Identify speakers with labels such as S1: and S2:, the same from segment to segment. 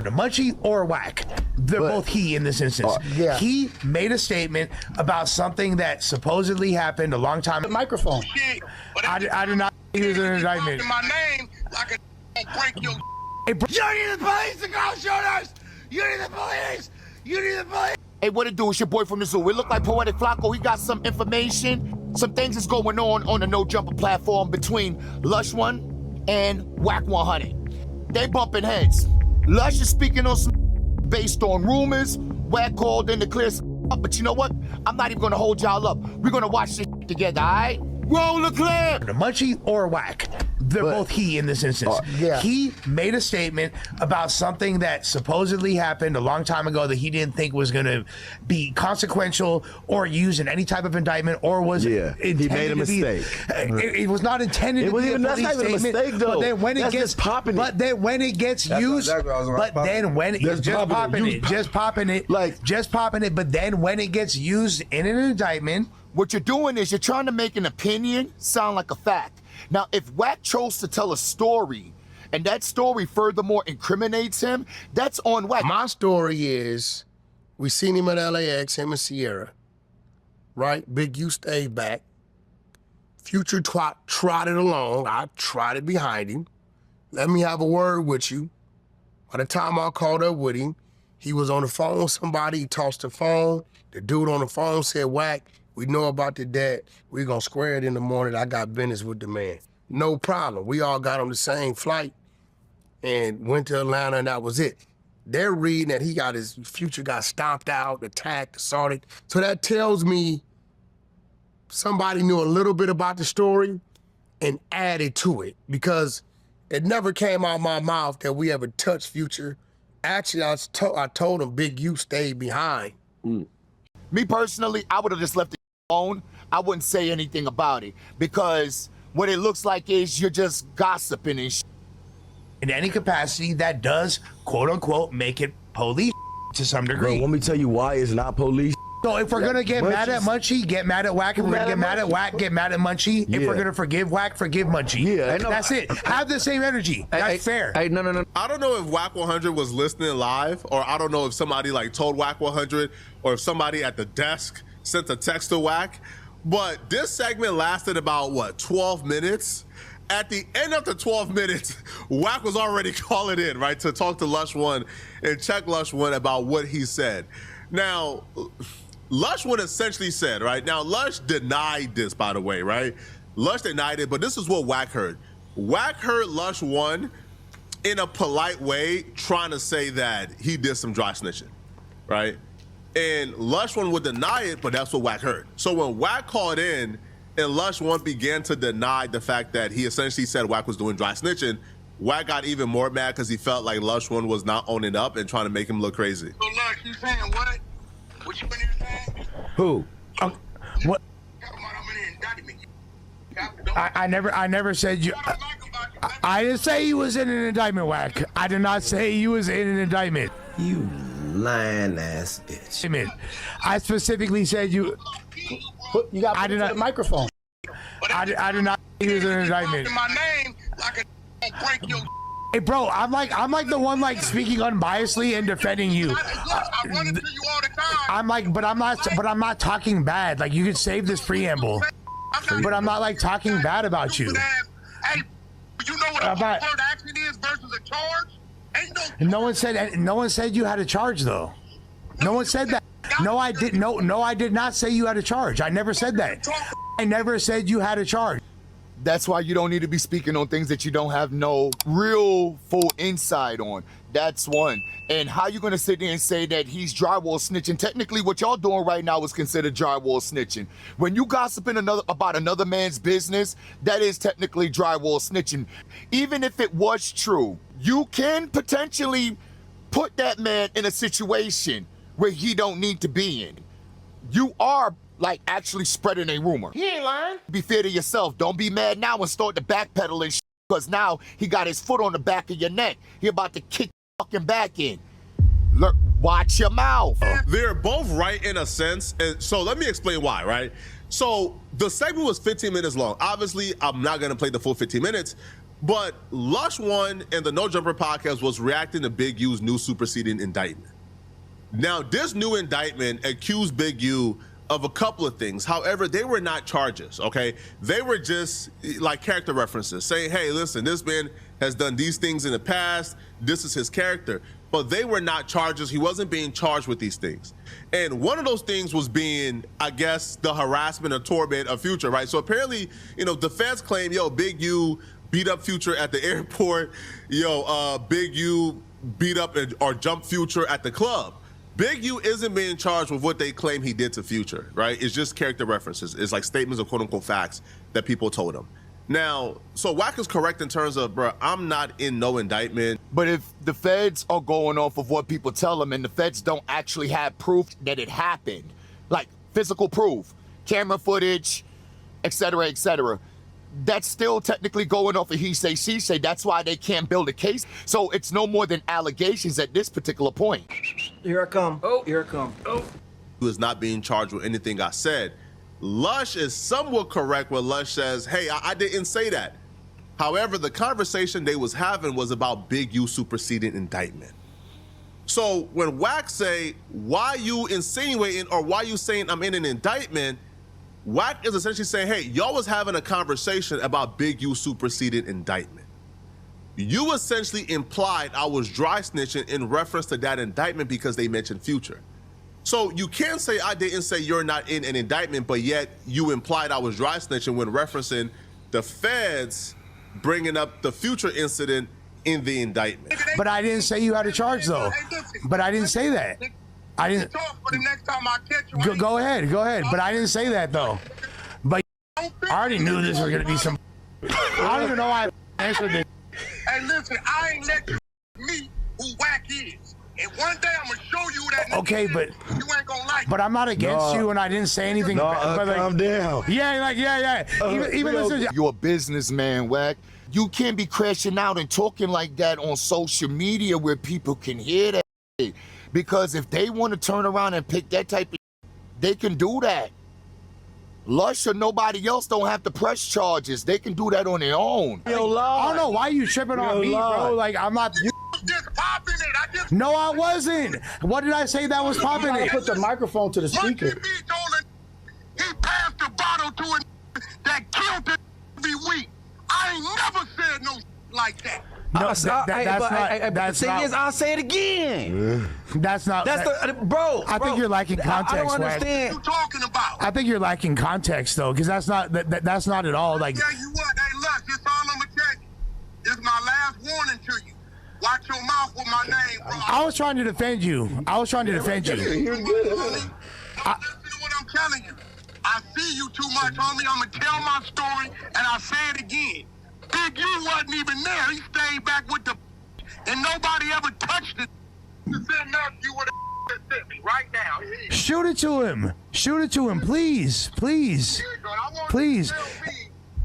S1: Munchie or Wack. They're both he in this instance.
S2: Yeah.
S1: He made a statement about something that supposedly happened a long time ago.
S2: Microphone.
S1: I do not use an indictment.
S3: My name like a break your.
S1: Hey, bro. You need the police to go shoot us! You need the police! You need the police!
S4: Hey, what it do? It's your boy from the zoo. It look like Poetic Flacco. He got some information, some things that's going on the No Jumper platform between Lush One and Wack 100. They bumping heads. Lush is speaking on some based on rumors. Wack called in to clear some up, but you know what? I'm not even gonna hold y'all up. We're gonna watch this together, all right? Roll the clip!
S1: Munchie or Wack. They're both he in this instance.
S2: Yeah.
S1: He made a statement about something that supposedly happened a long time ago that he didn't think was going to be consequential or used in any type of indictment or was intended
S5: he made a mistake.
S1: It was not intended to be a police
S5: that's not even a
S1: statement.
S5: mistake, though.
S1: But then when
S5: That's
S1: it gets
S5: just popping it.
S1: But then when it gets used,
S2: exactly what I was
S1: but
S2: about.
S1: then when it's
S5: Just
S1: just
S5: popping it.
S1: just popping it,
S5: Like-
S1: just popping it. But then when it gets used in an indictment.
S4: What you're doing is you're trying to make an opinion sound like a fact. Now, if Wack chose to tell a story, and that story furthermore incriminates him, that's on Wack.
S2: My story is, we seen him at LAX, him and Sierra, right? Big U stayed back. Future trotted along. I trotted behind him. Let me have a word with you. By the time I called up with him, he was on the phone with somebody. He tossed the phone. The dude on the phone said, Wack, we know about the debt. We're gonna square it in the morning. I got business with the man. No problem. We all got on the same flight and went to Atlanta, and that was it. They're reading that he got his Future got stomped out, attacked, assaulted. So that tells me somebody knew a little bit about the story and added to it, because it never came out of my mouth that we ever touched Future. Actually, I told him Big U stayed behind.
S4: Me personally, I would have just left it alone. I wouldn't say anything about it because what it looks like is you're just gossiping and
S1: In any capacity, that does, quote unquote, make it police to some degree.
S5: Bro, let me tell you why it's not police.
S1: So if we're gonna get mad at Munchie, get mad at Wack. If we're gonna get mad at Wack, get mad at Munchie. If we're gonna forgive Wack, forgive Munchie.
S5: Yeah,
S1: that's it. Have the same energy. That's fair.
S5: Hey, no.
S6: I don't know if Wack 100 was listening live, or I don't know if somebody like told Wack 100, or if somebody at the desk sent a text to Wack. But this segment lasted about, what, 12 minutes? At the end of the 12 minutes, Wack was already calling in, right, to talk to Lush One and check Lush One about what he said. Now, Lush One essentially said, right, now Lush denied this, by the way, right? Lush denied it, but this is what Wack heard. Wack heard Lush One in a polite way trying to say that he did some dry snitching, right? And Lush One would deny it, but that's what Wack heard. So when Wack called in and Lush One began to deny the fact that he essentially said Wack was doing dry snitching, Wack got even more mad because he felt like Lush One was not owning up and trying to make him look crazy.
S3: So Lush, you saying what? What you been here saying?
S5: Who?
S1: What?
S3: I'm in an indictment.
S1: I never said you. I didn't say you was in an indictment, Wack. I did not say you was in an indictment.
S7: You lying ass bitch.
S1: I specifically said you.
S2: You got to put it to the microphone.
S1: I did not say you was in an indictment.
S3: My name like a break your.
S1: Hey, bro, I'm like the one like speaking unbiasedly and defending you.
S3: I run into you all the time.
S1: I'm like, but I'm not talking bad. Like, you could save this preamble, but I'm not like talking bad about you.
S3: Hey, you know what a
S1: About-
S3: word action is versus a charge? Ain't
S1: No one said you had a charge though. No one said that. No, I did. No, I did not say you had a charge. I never said that. I never said you had a charge.
S4: that's why you don't need to be speaking on things that you don't have no real full insight on. That's one. And how you gonna sit there and say that he's drywall snitching? Technically, what y'all doing right now is considered drywall snitching. When you gossiping about another man's business, that is technically drywall snitching. Even if it was true, you can potentially put that man in a situation where he don't need to be in. You are like actually spreading a rumor.
S2: He ain't lying.
S4: Be fair to yourself. Don't be mad now and start to backpedal and because now he got his foot on the back of your neck. He about to kick your fucking back in. Look, watch your mouth.
S6: They're both right in a sense, and so let me explain why, right? So the segment was 15 minutes long. Obviously, I'm not gonna play the full 15 minutes, But Lush One and the No Jumper podcast was reacting to Big U's new superseding indictment. Now, this new indictment accused Big U of a couple of things. However, they were not charges, okay? They were just like character references saying, hey, listen, this man has done these things in the past. This is his character. But they were not charges. He wasn't being charged with these things. And one of those things was being, I guess, the harassment or torment of Future, right? So apparently, you know, the feds claim, yo, Big U beat up Future at the airport. Yo, Big U beat up or jumped Future at the club. Big U isn't being charged with what they claim he did to Future, right? It's just character references. It's like statements of quote-unquote facts that people told him. Now, so Wack is correct in terms of, bro, I'm not in no indictment.
S4: But if the feds are going off of what people tell them and the feds don't actually have proof that it happened, like physical proof, camera footage, et cetera, that's still technically going off of he say, she say. That's why they can't build a case. So it's no more than allegations at this particular point.
S7: Here I come. Oh, here I come. Oh.
S6: Who is not being charged with anything I said. Lush is somewhat correct when Lush says, hey, I didn't say that. However, the conversation they was having was about Big U superseding indictment. So when Wack say, why you insinuating or why you saying I'm in an indictment, Wack is essentially saying, hey, y'all was having a conversation about Big U superseding indictment. You essentially implied I was dry snitching in reference to that indictment because they mentioned Future. So you can't say I didn't say you're not in an indictment, but yet you implied I was dry snitching when referencing the feds bringing up the Future incident in the indictment.
S1: But I didn't say you had a charge, though. But I didn't say that. I didn't.
S3: For the next time I catch you,
S1: Go ahead. But I didn't say that, though. But I already knew this was going to be some. I don't even know why I answered this.
S3: Hey, listen, I ain't let you meet who Wack is. And one day I'm gonna show you that.
S1: Okay, but
S3: you ain't gonna like.
S1: But I'm not against you, and I didn't say anything. But like,
S5: calm down.
S1: Yeah. Even listen.
S4: You're a businessman, Wack. You can't be crashing out and talking like that on social media where people can hear that shit. Because if they want to turn around and pick that type of they can do that. Lush or nobody else don't have to press charges. They can do that on their own.
S1: I don't know why you tripping on me, bro. Like, I'm not.
S3: Just popping it.
S1: No, I wasn't. What did I say that was popping it?
S2: Put the microphone to the speaker.
S3: Munchie B told he passed the bottle to a that killed it every week. I ain't never said no like that.
S1: No, that's not.
S7: The thing is, I'll say it again.
S1: That's not.
S7: Bro.
S1: I think you're lacking context.
S7: I don't understand.
S3: What you talking about?
S1: I think you're lacking context, though, because that's not that's not at all like.
S3: Tell you what, hey, Lush, this all I'm gonna tell you. This is my last warning to you. Watch your mouth with my name, bro.
S1: I was trying to defend you.
S3: Listen to what I'm telling you. I see you too much, homie. I'm gonna tell my story, and I say it again. Big U wasn't even there. He stayed back with the and nobody ever touched it. Send Matthew with a sent me right now.
S1: Shoot it to him. Shoot it to him, please. Please. Please.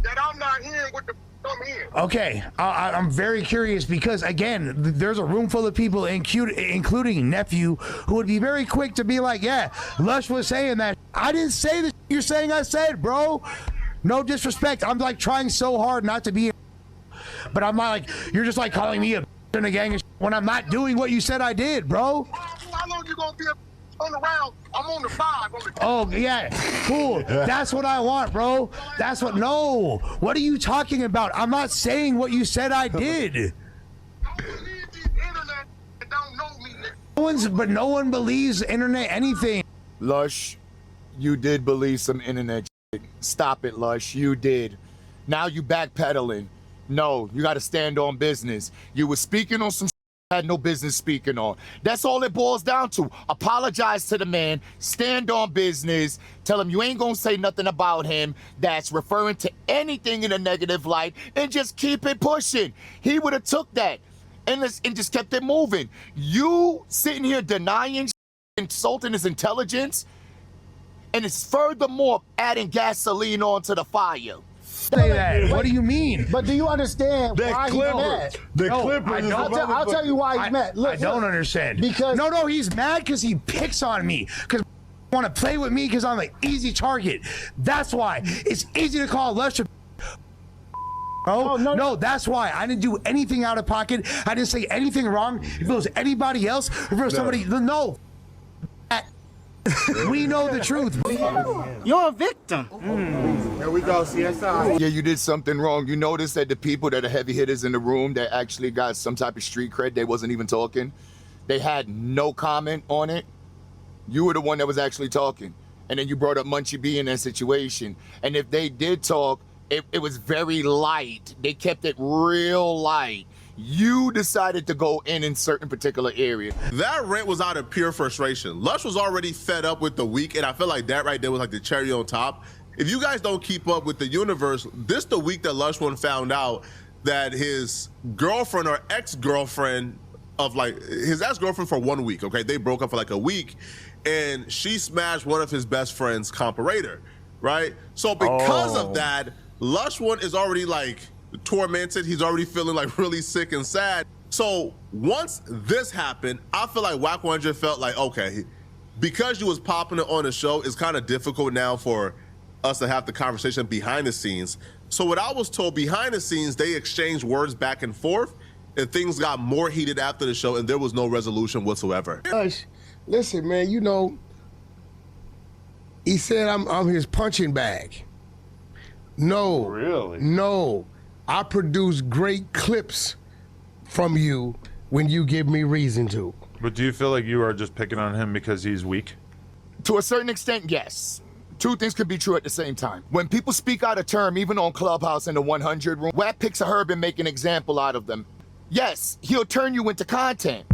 S3: That I'm not hearing what the I'm hearing.
S1: Okay, I'm very curious because, again, there's a room full of people, including Nephew, who would be very quick to be like, yeah, Lush was saying that. I didn't say that you're saying I said, bro. No disrespect. I'm like trying so hard not to be, but I'm not like, you're just like calling me a in a gang when I'm not doing what you said I did, bro.
S3: How long you gonna be on the round? I'm on the 5.
S1: Oh, yeah, cool. That's what I want, bro. That's what, no. What are you talking about? I'm not saying what you said I did. No one believes internet anything.
S4: Lush, you did believe some internet shit. Stop it, Lush. You did. Now you backpedaling. No, you got to stand on business. You were speaking on some shit you had no business speaking on. That's all it boils down to. Apologize to the man. Stand on business. Tell him you ain't going to say nothing about him that's referring to anything in a negative light, and just keep it pushing. He would have took that and just kept it moving. You sitting here denying, insulting his intelligence, and it's furthermore adding gasoline onto the fire.
S1: Say that. What do you mean?
S2: But do you understand why he's mad? I'll tell you why he's mad. Look,
S1: I don't understand.
S2: Because
S1: no, he's mad because he picks on me. Because want to play with me because I'm an easy target. That's why. It's easy to call Lush Oh, no, that's why. I didn't do anything out of pocket. I didn't say anything wrong. If it was anybody else, if it was somebody, no. We know the truth.
S8: You're a victim.
S2: There we go, CSI.
S4: Yeah, you did something wrong. You notice that the people that are heavy hitters in the room that actually got some type of street cred, they wasn't even talking. They had no comment on it. You were the one that was actually talking. And then you brought up Munchie B in that situation. And if they did talk, it was very light. They kept it real light. You decided to go in certain particular area.
S6: That rant was out of pure frustration. Lush was already fed up with the week, and I feel like that right there was like the cherry on top. If you guys don't keep up with the universe, this the week that Lush One found out that his girlfriend or ex-girlfriend of like his ex-girlfriend for 1 week, okay? They broke up for like a week, and she smashed one of his best friend's comparator, right? So because of that, Lush One is already like tormented. He's already feeling like really sick and sad. So once this happened, I feel like Wack 100 felt like, okay, because you was popping it on the show, it's kind of difficult now for us to have the conversation behind the scenes. So what I was told behind the scenes, they exchanged words back and forth, and things got more heated after the show, and there was no resolution whatsoever.
S2: Lush, listen, man, you know, he said I'm his punching bag. No.
S9: Really?
S2: No. I produce great clips from you when you give me reason to.
S9: But do you feel like you are just picking on him because he's weak?
S4: To a certain extent, yes. Two things can be true at the same time. When people speak out of term, even on Clubhouse in the 100 room, Wack picks a herb and make an example out of them. Yes, he'll turn you into content.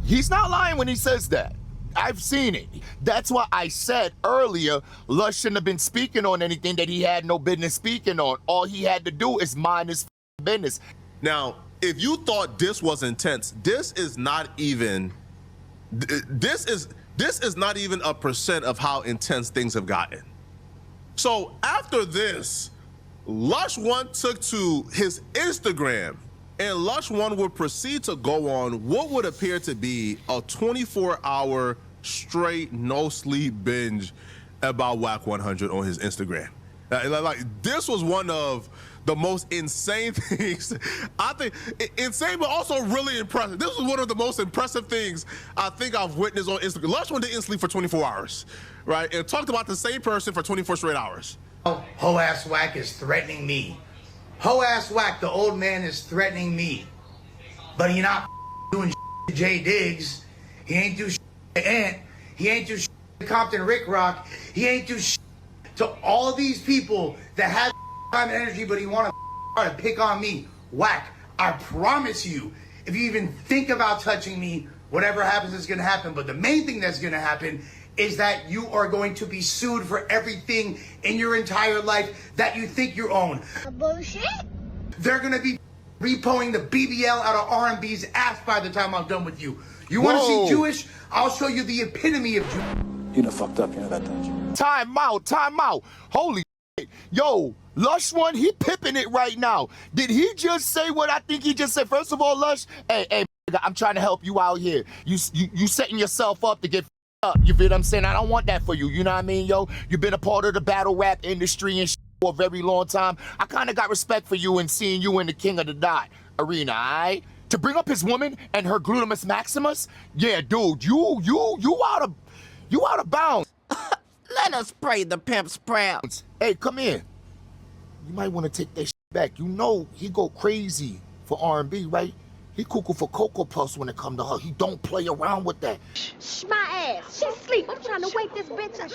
S4: He's not lying when he says that. I've seen it. That's why I said earlier, Lush shouldn't have been speaking on anything that he had no business speaking on. All he had to do is mind his business.
S6: Now, if you thought this was intense, this is not even a percent of how intense things have gotten. So after this, Lush One took to his Instagram, and Lush One would proceed to go on what would appear to be a 24-hour straight no sleep binge about Wack 100 on his Instagram. Like this was one of the most insane things. I think insane, but also really impressive. This was one of the most impressive things I think I've witnessed on Instagram. Lush One didn't sleep for 24 hours, right? And talked about the same person for 24 straight hours.
S1: Ho ass Wack is threatening me. Ho ass Wack, the old man, is threatening me. But he not doing to Jay Diggs. He ain't do to Ant. He ain't do to Compton Rick Rock. He ain't do to all of these people that have time and energy, but he want to try to pick on me. Wack, I promise you, if you even think about touching me, whatever happens is going to happen. But the main thing that's going to happen is that you are going to be sued for everything in your entire life that you think you own.
S10: Bullshit.
S1: They're going to be repoing the BBL out of R&B's ass by the time I'm done with you. You want to see Jewish? I'll show you the epitome of Jew.
S11: You done fucked up, you know that, don't you?
S4: Time out. Holy shit. Yo, Lush One, he pipping it right now. Did he just say what I think he just said? First of all, Lush, hey, I'm trying to help you out here. You setting yourself up to get up. You feel what I'm saying? I don't want that for you. You know what I mean, yo? You've been a part of the battle rap industry and for a very long time. I kind of got respect for you and seeing you in the King of the Dot arena, all right? To bring up his woman and her glutamus maximus? Yeah, dude, you out of bounds.
S8: Let us pray the pimp's proud.
S4: Hey, come here. You might want to take that shit back. You know he go crazy for R&B, right? He cuckoo for Cocoa Puffs when it come to her. He don't play around with that.
S10: Shh, my ass. She's asleep. I'm trying to wake this bitch up.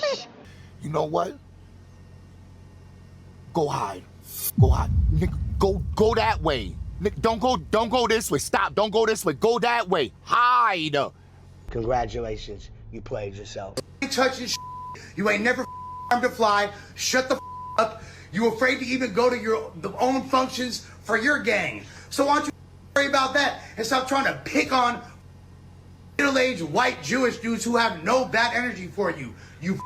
S4: You know what? Go hide. Nigga, go that way. Nigga, don't go this way. Stop. Don't go this way. Go that way. Hide.
S12: Congratulations. You played yourself.
S1: You ain't touching You ain't never to fly. Shut the up. You afraid to even go to your own functions for your gang. So why don't you worry about that and stop trying to pick on middle-aged white Jewish dudes who have no bad energy for you. You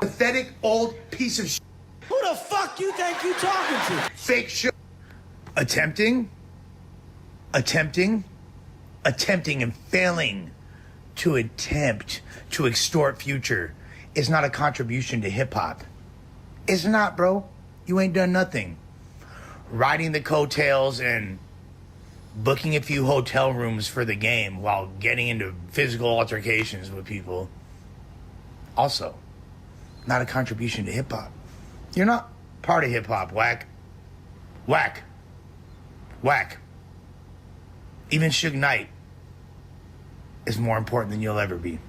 S1: pathetic old piece of shit.
S8: Who the fuck you think you talking to?
S1: Fake shit. Attempting and failing to attempt to extort Future is not a contribution to hip-hop. It's not, bro. You ain't done nothing. riding the coattails and booking a few hotel rooms for the game while getting into physical altercations with people. Also, not a contribution to hip-hop. You're not part of hip-hop, Wack. Wack. Wack. Even Suge Knight is more important than you'll ever be.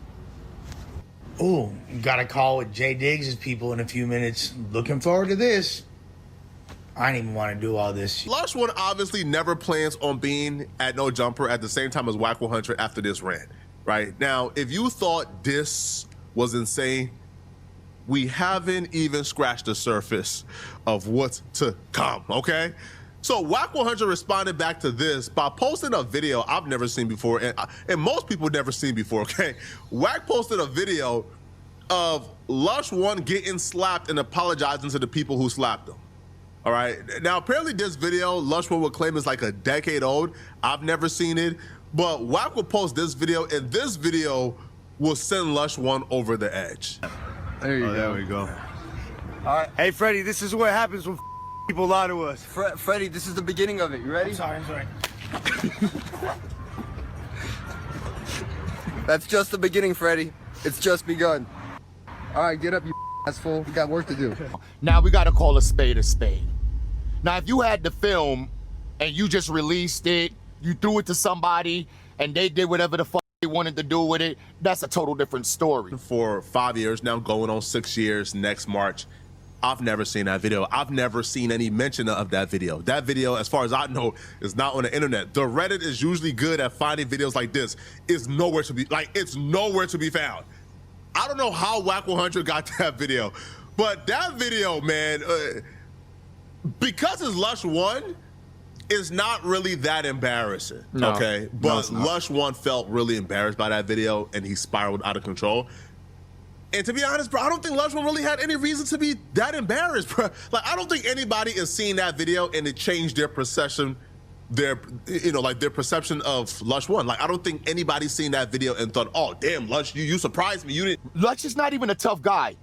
S1: Ooh, got a call with Jay Diggs' people in a few minutes. Looking forward to this. I didn't even want to do all this.
S6: Lush One obviously never plans on being at No Jumper at the same time as Wack 100 after this rant, right? Now, if you thought this was insane, we haven't even scratched the surface of what's to come, okay? So Wack 100 responded back to this by posting a video I've never seen before, and most people never seen before, okay? Wack posted a video of Lush One getting slapped and apologizing to the people who slapped him. All right. Now, apparently this video, Lush One would claim is like a decade old. I've never seen it, but Wack will post this video, and this video will send Lush One over the edge.
S13: There you go.
S6: There we go.
S13: All right. Hey, Freddie, this is what happens when people lie to us.
S7: Freddie, this is the beginning of it. You ready?
S1: I'm sorry.
S7: That's just the beginning, Freddie. It's just begun. All right, get up, you asshole. We got work to do.
S4: Now we gotta call a spade a spade. Now, if you had the film and you just released it, you threw it to somebody and they did whatever the fuck they wanted to do with it, that's a total different story.
S6: For 5 years now, going on 6 years next March, I've never seen that video. I've never seen any mention of that video. That video, as far as I know, is not on the internet. The Reddit is usually good at finding videos like this. It's nowhere to be, it's nowhere to be found. I don't know how Wack 100 got that video, but that video, man, because it's Lush One, it's not really that embarrassing, okay? But Lush One felt really embarrassed by that video, and he spiraled out of control. And to be honest, bro, I don't think Lush One really had any reason to be that embarrassed, bro. Like, I don't think anybody is seeing that video and it changed their perception, their perception of Lush One. Like, I don't think anybody's seen that video and thought, oh, damn, Lush, you surprised me. You didn't.
S4: Lush is not even a tough guy,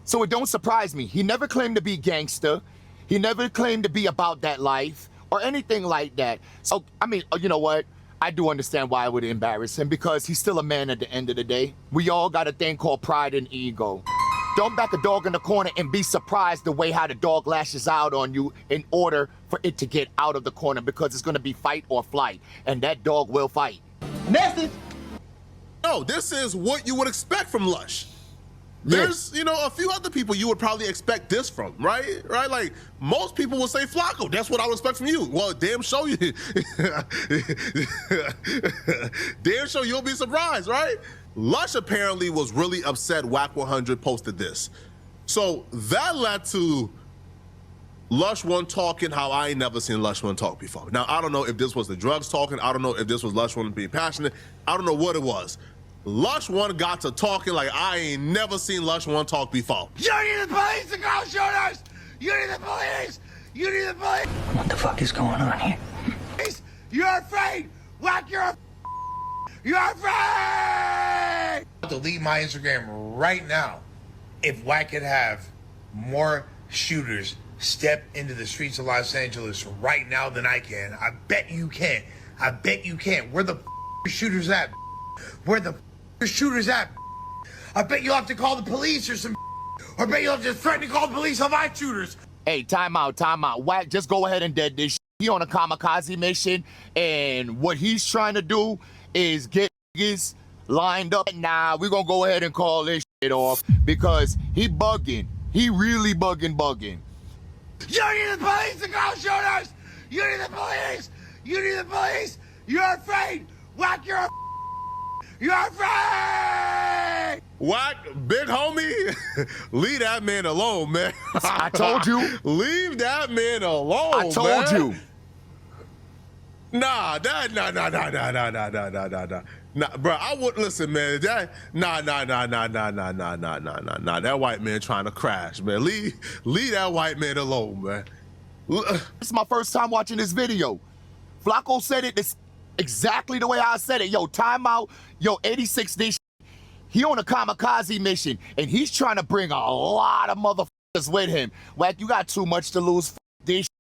S4: so it don't surprise me. He never claimed to be gangster. He never claimed to be about that life or anything like that. So, I mean, you know what? I do understand why it would embarrass him, because he's still a man at the end of the day. We all got a thing called pride and ego. Don't back a dog in the corner and be surprised the way how the dog lashes out on you in order for it to get out of the corner, because it's going to be fight or flight, and that dog will fight.
S8: Message.
S6: No, this is what you would expect from Lush. There's, a few other people you would probably expect this from, right? Right? Like, most people would say Flacco. That's what I would expect from you. Well, damn show you. Damn show you'll be surprised, right? Lush apparently was really upset Wack 100 posted this. So that led to Lush One talking how I ain't never seen Lush One talk before. Now, I don't know if this was the drugs talking. I don't know if this was Lush One being passionate. I don't know what it was. Lush One got to talking like I ain't never seen Lush One talk before.
S8: You need the police to go shoot us! You need the police! You need the police!
S12: What the fuck is going on here?
S8: You're afraid! Wack, you're afraid!
S1: I'll delete my Instagram right now if Wack could have more shooters step into the streets of Los Angeles right now than I can. I bet you can. I bet you can. Where the shooters at? Where the shooters at? I bet you'll have to call the police or some, or I bet you'll have to threaten to call the police on my shooters.
S4: Hey, time out. Wack, just go ahead and dead this shit. He on a kamikaze mission, and what he's trying to do is get niggas lined up. Nah, we're gonna go ahead and call this shit off, because he bugging. He really bugging.
S8: You need the police to go shoot us! You need the police! You need the police! You're afraid! Wack, you're afraid!
S6: Wack, big homie, leave that man alone, man.
S4: I told you.
S6: Leave that man alone,
S4: I told you.
S6: Nah, bro, I would listen, man. That that white man trying to crash, man. Leave that white man alone, man.
S4: This is my first time watching this video. Flacco said it this exactly the way I said it. Yo, time out. Yo, 86 this shit. He on a kamikaze mission, and he's trying to bring a lot of motherfuckers with him. Wack, you got too much to lose. This shit.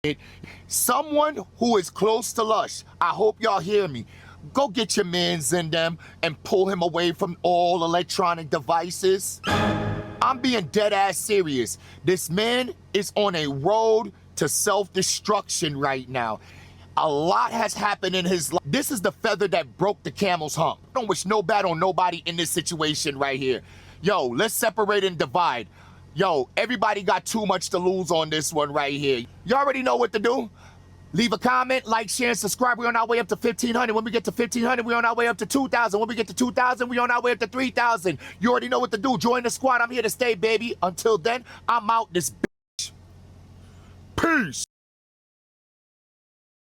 S4: Someone who is close to Lush, I hope y'all hear me. Go get your mans in them and pull him away from all electronic devices. I'm being dead ass serious. This man is on a road to self-destruction right now. A lot has happened in his life. This is the feather that broke the camel's hump. I don't wish no bad on nobody in this situation right here. Yo, let's separate and divide. Yo, everybody got too much to lose on this one right here. You already know what to do. Leave a comment, like, share, and subscribe. We're on our way up to 1,500. When we get to 1,500, we're on our way up to 2,000. When we get to 2,000, we're on our way up to 3,000. You already know what to do. Join the squad. I'm here to stay, baby. Until then, I'm out this bitch. Peace.